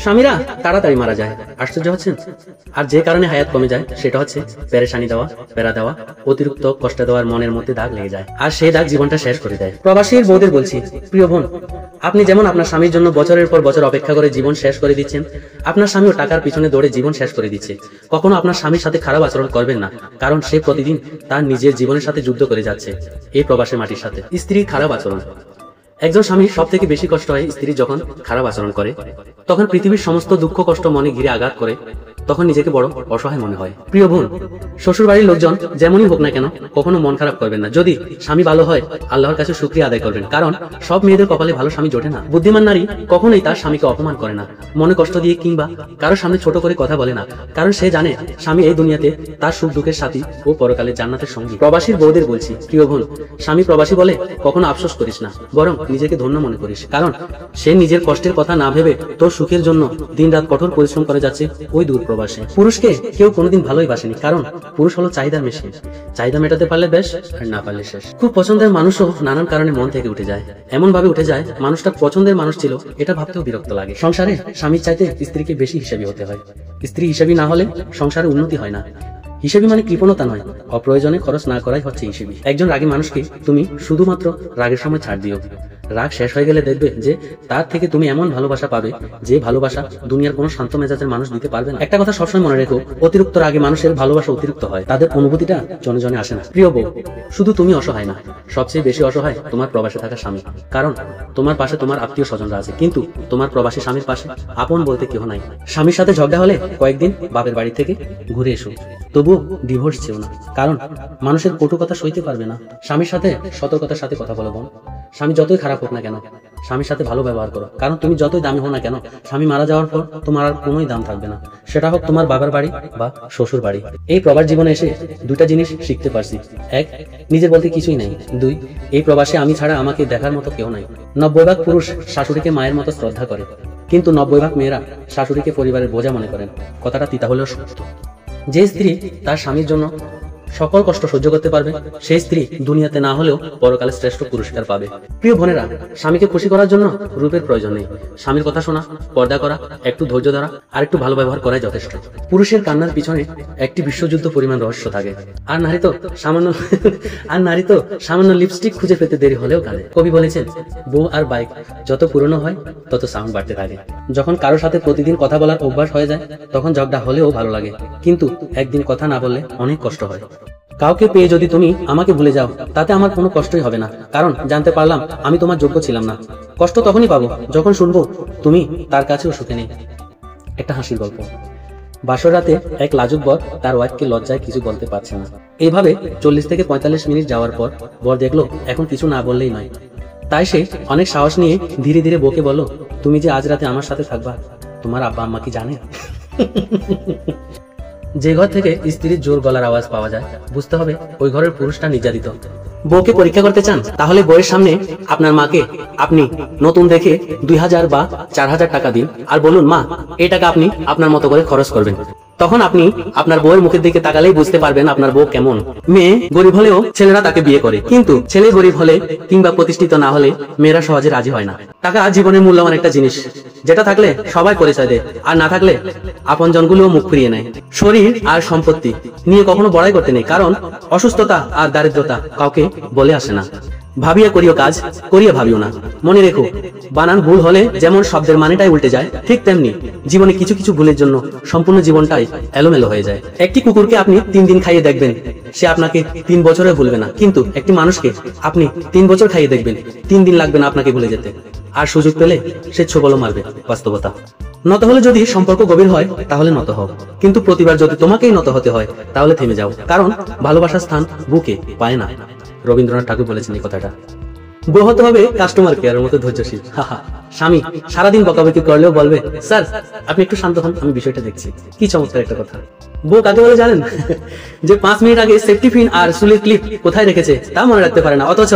স্বামীরা তাড়াতাড়ি মারা যায়, আশ্চর্য হচ্ছেন? আর যে কারণে হায়াত কমে যায় সেটা হচ্ছে পেরেশানি দেওয়া, প্যারা দেওয়া, অতিরিক্ত কষ্ট দেওয়ার মনের মধ্যে দাগ লেগে যায়, আর সেই দাগ জীবনটা শেষ করে দেয়। প্রবাসীর বউদের বলছি, প্রিয় বোন, আপনি যেমন আপনার স্বামীর জন্য বছরের পর বছর অপেক্ষা করে জীবন শেষ করে দিচ্ছেন, আপনার স্বামীও টাকার পিছনে দৌড়ে জীবন শেষ করে দিচ্ছে। কখনো আপনার স্বামীর সাথে খারাপ আচরণ করবেন না, কারণ সে প্রতিদিন তার নিজের জীবনের সাথে যুদ্ধ করে যাচ্ছে এই প্রবাসের মাটির সাথে। স্ত্রীর খারাপ আচরণ। একজন স্বামীর সব থেকে বেশি কষ্ট হয় স্ত্রী যখন খারাপ আচরণ করে, তখন পৃথিবীর সমস্ত দুঃখ কষ্ট মনে ঘিরে আঘাত করে, তখন নিজেকে বড় অসহায় মনে হয়। প্রিয় বোন, শ্বশুর বাড়ির লোকজন যেমনই হোক না কেন কখনো মন খারাপ করবেন না। যদি স্বামী ভালো হয় আল্লাহর কাছে শুকরিয়া আদায় করবেন, কারণ সব মেয়েদের কপালে ভালো স্বামী জোটে না। বুদ্ধিমান নারী কখনোই তার স্বামীকে অপমান করে না, মনে কষ্ট দিয়ে কিংবা কারোর সামনে ছোট করে কথা বলে না, কারণ সে জানে স্বামী এই দুনিয়াতে তার সুখ দুঃখের সাথী ও পরকালে জান্নাতের সঙ্গী। প্রবাসীর বউদের বলছি, প্রিয় বোন, স্বামী প্রবাসী বলে কখনো আফসোস করিস না, বরং নিজেকে ধন্য মনে করিস, কারণ সে নিজের কষ্টের কথা না ভেবে তোর সুখের জন্য দিনরাত কঠোর পরিশ্রম করে যাচ্ছে ওই দূর প্রবাসে। পুরুষকে কেউ কোনোদিন ভালোই বাসেনি, কারণ পুরুষ হলো চাহিদার মেশিন। চাহিদা মেটাতে পারলে বেশ, আর না পারলে শেষ। খুব পছন্দের মানুষও নানান কারণে মন থেকে উঠে যায়, এমন ভাবে উঠে যায় মানুষটা পছন্দের মানুষ ছিল এটা ভাবতেও বিরক্ত লাগে। সংসারে স্বামীর চাইতে স্ত্রীকে বেশি হিসাবী হতে হয়। স্ত্রী হিসাবী না হলে সংসারে উন্নতি হয় না। হিসেবী মানে কৃপণতা নয়, অপ্রয়োজনে খরচ না করাই হচ্ছে হিসেবী। একজন রাগী মানুষকে তুমি শুধুমাত্র রাগের সময় ছাড় দিও, রাগ শেষ হয়ে গেলে দেখবে যে তার থেকে তুমি এমন ভালোবাসা পাবে যে ভালোবাসা দুনিয়ার কোনো শান্ত মেজাজের মানুষ দিতে পারবে না। একটা কথা সবসময় মনে রেখো, অতিরিক্ত রাগে মানুষের ভালোবাসা অতিরিক্ত হয়, তাদের অনুভূতিটা জনে জনে আসে না। প্রিয় বউ, শুধু তুমি অসহায় না, সবচেয়ে বেশি অসহায় তোমার প্রবাসে থাকা স্বামী, কারণ তোমার পাশে তোমার আত্মীয় স্বজনরা আছে, কিন্তু তোমার প্রবাসী স্বামীর পাশে আপন বলতে কেউ নাই। স্বামীর সাথে ঝগড়া হলে কয়েকদিন বাপের বাড়ি থেকে ঘুরে এসো, তবুও ডিভোর্স চেও না, কারণ মানুষের কটু কথা সইতে পারবে না। স্বামীর সাথে সতর্কতার সাথে কথা বলো বোন। স্বামী যতই খারাপ হোক না কেন স্বামীর সাথে ভালো ব্যবহার করো, কারণ তুমি যতই দামি হো না কেন স্বামী মারা যাওয়ার পর তোমার আর কোনোই দাম থাকবে না, সেটা হোক তোমার বাবার বাড়ি বা শ্বশুর বাড়ি। এই প্রবাস জীবনে এসে দুইটা জিনিস শিখতে পারছি, এক, নিজের বলতে কিছুই নাই, দুই, এই প্রবাসে আমি ছাড়া আমাকে দেখার মতো কেউ নাই। 90% পুরুষ শাশুড়িকে মায়ের মতো শ্রদ্ধা করে, কিন্তু 90% মেয়েরা শাশুড়িকে পরিবারের বোঝা মনে করেন। কথাটা তিতা হলেও সত্য। যে স্ত্রী তার স্বামীর জন্য সকল কষ্ট সহ্য করতে পারবে সেই স্ত্রী দুনিয়াতে না হলেও পরকালে শ্রেষ্ঠ পুরস্কার পাবে। প্রিয় বোনেরা, স্বামীকে খুশি করার জন্য রূপের প্রয়োজন নেই, স্বামীর কথা শোনা, পর্দা করা, একটু ধৈর্য ধরা আর একটু ভালো ব্যবহার করাই যথেষ্ট। পুরুষের কান্নার পিছনে একটি বিশ্বযুদ্ধ পরিমাণ রহস্য থাকে, আর নারী তো সামান্য লিপস্টিক খুঁজে পেতে দেরি হলেও কাঁদে। কবি বলেছেন, বউ আর বাইক যত পুরনো হয় তত সাউন্ড বাড়তে থাকে। যখন কারোর সাথে প্রতিদিন কথা বলার অভ্যাস হয়ে যায় তখন ঝগড়া হলেও ভালো লাগে, কিন্তু একদিন কথা না বললে অনেক কষ্ট হয়। কাউকে পেয়ে যদি তুমি আমাকে ভুলে যাও তাতে আমার কোনো কষ্টই হবে না, কারণ জানতে পারলাম আমি তোমার যোগ্য ছিলাম না। কষ্ট তখনই পাবো যখন শুনবো তুমি তার কাছেও সুখে নেই। একটা হাসির গল্প। বাসর রাতে এক লাজুক বর তার ওয়াইফকে লজ্জায় কিছু বলতে পারছে না। এইভাবে 40 থেকে 45 মিনিট যাওয়ার পর বর দেখলো এখন কিছু না বললেই নয়, তাই সে অনেক সাহস নিয়ে ধীরে ধীরে বউকে বলল, তুমি যে আজ রাতে আমার সাথে থাকবা তোমার আব্বা আম্মা কি জানে? যে ঘর থেকে স্ত্রীর জোর গলার আওয়াজ পাওয়া যায় বুঝতে হবে ওই ঘরের পুরুষটা নির্যাতিত। বউকে পরীক্ষা করতে চান তাহলে বউয়ের সামনে আপনার মাকে আপনি নতুন দেখে 2000 বা 4000 টাকা দিন আর বলুন, মা এই টাকা আপনি আপনার মতো করে খরচ করবেন। তখন আপনি আপনার বউয়ের মুখের দিকে তাকালেই বুঝতে পারবেন আপনার বউ কেমন। মেয়ে গরিব হলেও ছেলেরা তাকে বিয়ে করে, কিন্তু ছেলে গরিব হলে কিংবা প্রতিষ্ঠিত না হলে মেয়েরা সহজে রাজি হয় না। টাকা জীবনের মূল্যবান একটা জিনিস, যেটা থাকলে সবাই পরিচয় দেয়, আর না থাকলে আপনজনগুলোও মুখ ফিরিয়ে নেয়। শরীর আর সম্পত্তি নিয়ে কখনো বড়াই করতে নেই, কারণ অসুস্থতা আর দারিদ্রতা কাউকে বলে আসে না। ভাবিয়া করিও কাজ, করিয়া ভাবিও না। মনে রেখো, বানান ভুল হলে যেমন শব্দের মানেটাই উল্টে যায়, ঠিক তেমনি জীবনে কিছু কিছু ভুলের জন্য সম্পূর্ণ জীবনটাই এলোমেলো হয়ে যায়। একটি কুকুরকে আপনি 3 দিন খাইয়ে দেখবেন, সে আপনাকে 3 বছরে ভুলবে না, কিন্তু একটি মানুষকে আপনি 3 বছর খাইয়ে দেখবেন, 3 দিন লাগবে না আপনাকে ভুলে যেতে। আর সুযোগ পেলে সে ছোবলও মারবে। বাস্তবতা। নত হলে যদি সম্পর্ক গভীর হয় তাহলে নত হও, কিন্তু প্রতিবার যদি তোমাকেই নত হতে হয় তাহলে থেমে যাও, কারণ ভালোবাসার স্থান বুকে পায় না। রবীন্দ্রনাথ ঠাকুর বলেছেন এই কথাটা। বউ হতে হবে কাস্টমার কেয়ারের মতো ধৈর্যশীল। স্বামী সারাদিন বকাবকি করলেও বলবে, স্যার আপনি একটু শান্ত হন, আমি বিষয়টা দেখছি। কি চমৎকার একটা কথা। বউ কাকে বলে জানেন? যে 5 মিনিট আগে সেফটি পিন আর চুলের ক্লিপ কোথায় রেখেছে তা মনে রাখতে পারে না, অথচ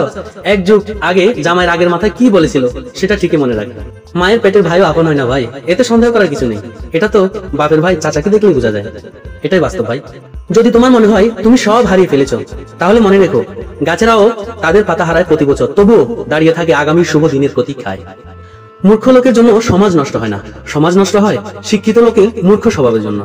1 যুগ আগে জামাইয়ের আগের মাথায় কি বলেছিল সেটা ঠিকই মনে রাখবে। মায়ের পেটের ভাইও আপন হয় না ভাই, এতে সন্দেহ করার কিছু নেই। এটা তো বাপের ভাই চাচাকে দেখলেই বোঝা যায়, এটাই বাস্তব ভাই। যদি তোমার মনে হয় তুমি সব হারিয়ে ফেলেছো তাহলে মনে রেখো, গাছেরাও তাদের পাতা হারায় প্রতি বছর, তবুও দাঁড়িয়ে থাকে আগামী শুভ দিনের প্রতীক্ষায়। মূর্খ লোকের জন্য সমাজ নষ্ট হয় না, সমাজ নষ্ট হয় শিক্ষিত লোকের মূর্খ স্বভাবের জন্য।